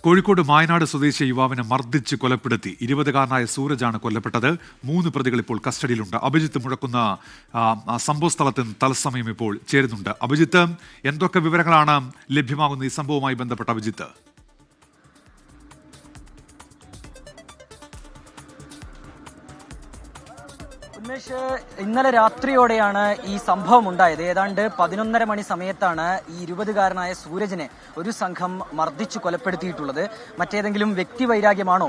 കോഴിക്കോട് മായനാട് സ്വദേശി യുവാവിനെ മർദ്ദിച്ച് കൊലപ്പെടുത്തി 20കാരനായ സൂരജാണ് കൊല്ലപ്പെട്ടത്. 3 പ്രതികൾ ഇപ്പോൾ കസ്റ്റഡിയിലുണ്ട്. അഭിജിത്ത് മുഴക്കുന്ന സംഭവ സ്ഥലത്ത് നിന്ന് തത്സമയം ഇപ്പോൾ ചേരുന്നുണ്ട്. അഭിജിത്ത്, എന്തൊക്കെ വിവരങ്ങളാണ് ലഭ്യമാകുന്ന ഈ സംഭവവുമായി ബന്ധപ്പെട്ട അഭിജിത്ത്? ഉന്മേഷ്, ഇന്നലെ രാത്രിയോടെയാണ് ഈ സംഭവം ഉണ്ടായത്. ഏതാണ്ട് 11:30 മണി സമയത്താണ് ഈ 20കാരനായ സൂരജിനെ ഒരു സംഘം മർദ്ദിച്ചു കൊലപ്പെടുത്തിയിട്ടുള്ളത്. മറ്റേതെങ്കിലും വ്യക്തി വൈരാഗ്യമാണോ,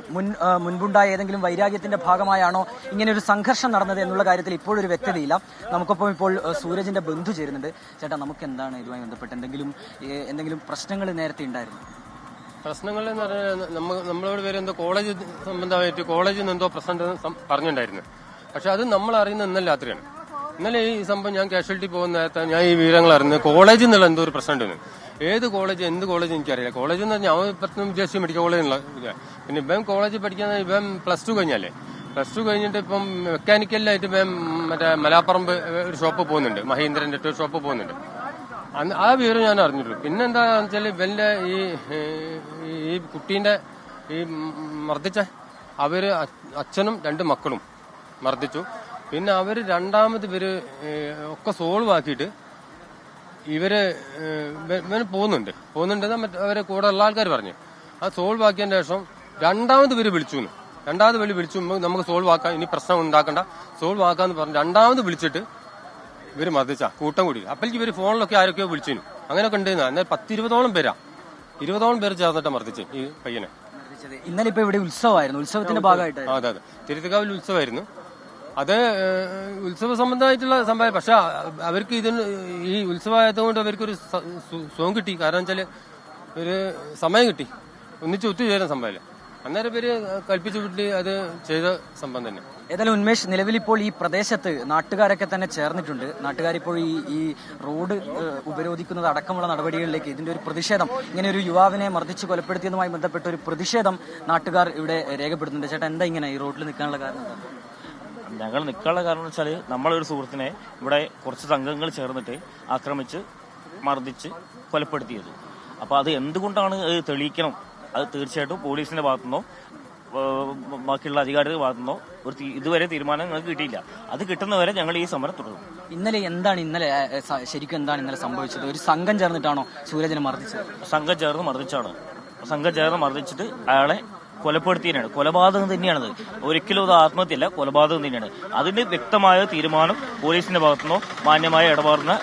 മുൻപുണ്ടായ ഏതെങ്കിലും വൈരാഗ്യത്തിന്റെ ഭാഗമായാണോ ഇങ്ങനെ ഒരു സംഘർഷം നടന്നത് എന്നുള്ള കാര്യത്തിൽ ഇപ്പോഴൊരു വ്യക്തതയില്ല. നമുക്കൊപ്പം ഇപ്പോൾ സൂരജിന്റെ ബന്ധു ചേരുന്നുണ്ട്. ചേട്ടാ, നമുക്ക് എന്താണ് ഇതുമായി ബന്ധപ്പെട്ട് എന്തെങ്കിലും പ്രശ്നങ്ങൾ നേരത്തെ ഉണ്ടായിരുന്നു? പ്രശ്നങ്ങൾ എന്ന് പറഞ്ഞാൽ നമ്മളോട് പേര് എന്തോ കോളേജ് സംബന്ധമായിട്ട് കോളേജിൽ നിന്ന് എന്തോ പ്രശ്നം പറഞ്ഞിട്ടുണ്ടായിരുന്നു. പക്ഷെ അത് നമ്മൾ അറിയുന്നത് ഇന്നലെ രാത്രിയാണ്. ഇന്നലെ ഈ സംഭവം ഞാൻ കാഷ്വാലിറ്റി പോകുന്ന നേരത്തെ ഞാൻ ഈ വിവരങ്ങൾ അറിഞ്ഞത് കോളേജിൽ നിന്നുള്ള എന്തോ ഒരു പ്രശ്നം ഉണ്ടെന്ന്. ഏത് കോളേജ്, എന്ത് കോളേജ് എനിക്കറിയില്ല. കോളേജ് എന്ന് പറഞ്ഞാൽ അവൻ പ്രശ്നം വിദ്യാഭ്യാസ മെഡിക്കൽ കോളേജിലുള്ള. പിന്നെ ഇപ്പം കോളേജിൽ പഠിക്കുന്ന ഇപ്പം +2 കഴിഞ്ഞാലേ. +2 കഴിഞ്ഞിട്ട് ഇപ്പം മെക്കാനിക്കലിലായിട്ട് ഇപ്പം മറ്റേ മലാപ്പറമ്പ് ഒരു ഷോപ്പ് പോകുന്നുണ്ട്, മഹീന്ദ്രന്റെ ഒരു ഷോപ്പ് പോകുന്നുണ്ട്. ആ വിവരം ഞാൻ അറിഞ്ഞിട്ടുള്ളൂ. പിന്നെ എന്താണെന്ന് വെച്ചാൽ ഇവന്റെ ഈ കുട്ടീന്റെ ഈ മർദ്ദിച്ച അവര് അച്ഛനും 2 മക്കളും മർദ്ദിച്ചു. പിന്നെ അവര് രണ്ടാമത് ഒക്കെ സോൾവ് ആക്കിയിട്ട് ഇവര് പോകുന്നുണ്ട് അവരെ കൂടെ ഉള്ള ആൾക്കാർ പറഞ്ഞു. ആ സോൾവ് ആക്കിയതിന് ശേഷം രണ്ടാമത് വിളിച്ചു നമുക്ക് സോൾവ് ആക്കാം, ഇനി പ്രശ്നം ഉണ്ടാക്കണ്ട, സോൾവ് ആക്കാന്ന് പറഞ്ഞു രണ്ടാമത് വിളിച്ചിട്ട് ഇവര് മർദ്ദിച്ച കൂട്ടം കൂടി. അപ്പോഴേക്ക് ഇവര് ഫോണിലൊക്കെ ആരൊക്കെയോ വിളിച്ചിരുന്നു. അങ്ങനെയൊക്കെ ഉണ്ടായിരുന്നു. എന്നാൽ 10-20ഓളം പേര് ചേർന്നിട്ട് മർദ്ദിച്ചു ഈ പയ്യനെ. ഇന്നലെ ഇപ്പൊ ഇവിടെ ഉത്സവമായിരുന്നു, ഉത്സവത്തിന്റെ ഭാഗമായിട്ട്. അതെ, തിരുത്തുകാവിൽ ഉത്സവമായിരുന്നു. അത് ഉത്സവ സംബന്ധമായിട്ടുള്ള സംഭവം. പക്ഷെ അവർക്ക് ഈ ഉത്സവമായതുകൊണ്ട് അവർക്കൊരു സോങ് കിട്ടി. കാരണം വെച്ചാല് ഒരു സമയം കിട്ടി, ഒന്നിച്ച് ഒത്തുചേരുന്ന സംഭവമല്ലേ. അന്നേരം പേര് കൽപ്പിച്ചു വിട്ട് അത് ചെയ്ത സംഭവം തന്നെ. ഏതായാലും ഉന്മേഷ്, നിലവിലിപ്പോൾ ഈ പ്രദേശത്ത് നാട്ടുകാരൊക്കെ തന്നെ ചേർന്നിട്ടുണ്ട്. നാട്ടുകാരിപ്പോൾ ഈ റോഡ് ഉപരോധിക്കുന്നത് അടക്കമുള്ള നടപടികളിലേക്ക് ഇതിന്റെ ഒരു പ്രതിഷേധം, ഇങ്ങനെ ഒരു യുവാവിനെ മർദ്ദിച്ച് കൊലപ്പെടുത്തിയതുമായി ബന്ധപ്പെട്ട ഒരു പ്രതിഷേധം നാട്ടുകാർ ഇവിടെ രേഖപ്പെടുത്തുന്നുണ്ട്. ചേട്ടാ, എന്താ ഇങ്ങനെ ഈ റോഡിൽ നിൽക്കാനുള്ള കാരണം? ഞങ്ങൾ നിൽക്കാനുള്ള കാരണം എന്ന് വെച്ചാൽ നമ്മളൊരു സുഹൃത്തിനെ ഇവിടെ കുറച്ച് സംഘങ്ങൾ ചേർന്നിട്ട് ആക്രമിച്ച് മർദ്ദിച്ച് കൊലപ്പെടുത്തിയത്. അപ്പോൾ അത് എന്തുകൊണ്ടാണ് തെളിയിക്കണം. അത് തീർച്ചയായിട്ടും പോലീസിന്റെ ഭാഗത്തുനിന്നോ ബാക്കിയുള്ള അധികാരികളുടെ ഭാഗത്തുനിന്നോ ഇതുവരെ തീരുമാനം ഞങ്ങൾക്ക് കിട്ടിയില്ല. അത് കിട്ടുന്നവരെ ഞങ്ങൾ ഈ സമരം തുടരും. ശരിക്കും എന്താണ് ഇന്നലെ സംഭവിച്ചത്? ഒരു സംഘം ചേർന്നിട്ടാണോ സൂരജിനെ മർദ്ദിച്ചത്? സംഘം ചേർന്ന് മർദ്ദിച്ചിട്ട് അയാളെ കൊലപ്പെടുത്തിയാണ്. കൊലപാതകം തന്നെയാണത്. ഒരിക്കലും അത് ആത്മഹത്യയല്ല, കൊലപാതകം തന്നെയാണ്. അതിന് വ്യക്തമായ തീരുമാനം പോലീസിന്റെ ഭാഗത്തുനിന്നോ മാന്യമായ ഇടപാടുന്ന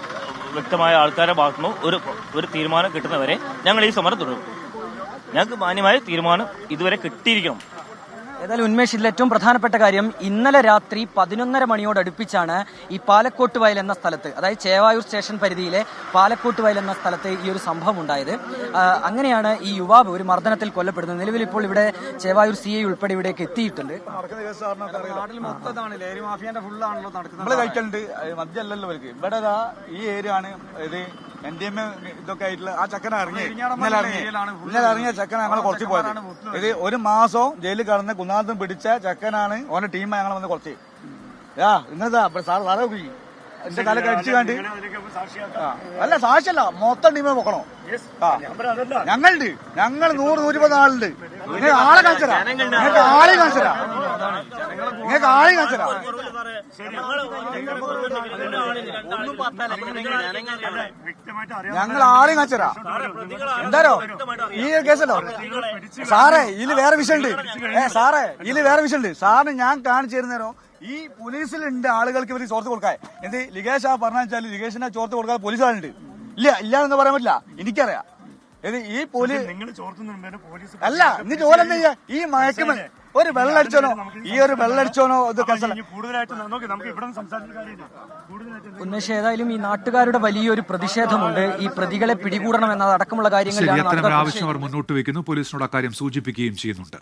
വ്യക്തമായ ആൾക്കാരുടെ ഭാഗത്തുനിന്നോ ഒരു തീരുമാനം കിട്ടുന്നവരെ ഞങ്ങൾ ഈ സമരം തുടരും. ഞങ്ങൾക്ക് മാന്യമായ തീരുമാനം ഇതുവരെ കിട്ടിയിരിക്കണം. ഏതായാലും ഉന്മേഷ്, ഇതിൽ ഏറ്റവും പ്രധാനപ്പെട്ട കാര്യം, ഇന്നലെ രാത്രി 11:30 മണിയോടടുപ്പിച്ചാണ് ഈ പാലക്കോട്ട് വയൽ എന്ന സ്ഥലത്ത്, അതായത് ചേവായൂർ സ്റ്റേഷൻ പരിധിയിലെ പാലക്കോട്ട് വയൽ എന്ന സ്ഥലത്ത് ഈ ഒരു സംഭവം ഉണ്ടായത്. അങ്ങനെയാണ് ഈ യുവാവ് ഒരു മർദ്ദനത്തിൽ കൊല്ലപ്പെടുന്നത്. നിലവിൽ ഇപ്പോൾ ഇവിടെ ചേവായൂർ CI ഉൾപ്പെടെ ഇവിടേക്ക് എത്തിയിട്ടുണ്ട്. ഇവിടെ ഈ ഏരിയ ആണ് ഇത് NDMA ഇതൊക്കെ ആയിട്ടുള്ള ആ ചക്കന ഇറങ്ങിയ ചക്കന ഞങ്ങൾ കുറച്ച് പോയത്. ഇത് 1 മാസം ജയിലിൽ കടന്ന് കുന്നാത്തും പിടിച്ച ചക്കനാണ്. ഓന്റെ ടീം ഞങ്ങൾ വന്ന് കുറച്ച് ഇന്നതാ സാറേ എന്റെ കാലൊക്കെ അടിച്ചു കണ്ട് അല്ല സാക്ഷ്യല്ല, മൊത്തം ടീമെ പൊക്കണോ? ഞങ്ങൾ 100-120 ആളുണ്ട്. നിങ്ങൾക്ക് ആളെ കാണിച്ചരാ, നിങ്ങൾക്ക് ആളെ കാണിച്ചരാ. ഞങ്ങൾ ആളെയും കാണിച്ചരാ. എന്താരോ ഈ കേസല്ലോ സാറേ, ഇതില് വേറെ വിഷയമുണ്ട്. സാറിന് ഞാൻ കാണിച്ചു തരുന്നേരോ ഈ പോലീസിലുണ്ട് ആളുകൾക്ക് ഇവർ ചോർത്ത് കൊടുക്കാൻ. എന്ത് ലിഗേഷ് പറഞ്ഞാൽ വെച്ചാൽ ലിഗേഷിനെ ചോർത്ത് കൊടുക്കാൻ പോലീസുകാരുണ്ട്. ഇല്ലാന്ന് പറയാൻ പറ്റില്ല, എനിക്കറിയാം. ഇത് ഈ പോലീസ് അല്ല, എന്നിട്ട് ഓലെന്താ ചെയ്യാ? ഈ മയക്കുമ ഒരു വെള്ളടിച്ചോനോ ഇതൊക്കെ. ഉന്മേഷ്, ഏതായാലും ഈ നാട്ടുകാരുടെ വലിയൊരു പ്രതിഷേധമുണ്ട്. ഈ പ്രതികളെ പിടികൂടണം എന്നതടക്കമുള്ള കാര്യങ്ങൾ ആവശ്യം അവർ മുന്നോട്ട് വയ്ക്കുന്നു. പോലീസിനോട് അക്കാര്യം സൂചിപ്പിക്കുകയും ചെയ്യുന്നുണ്ട്.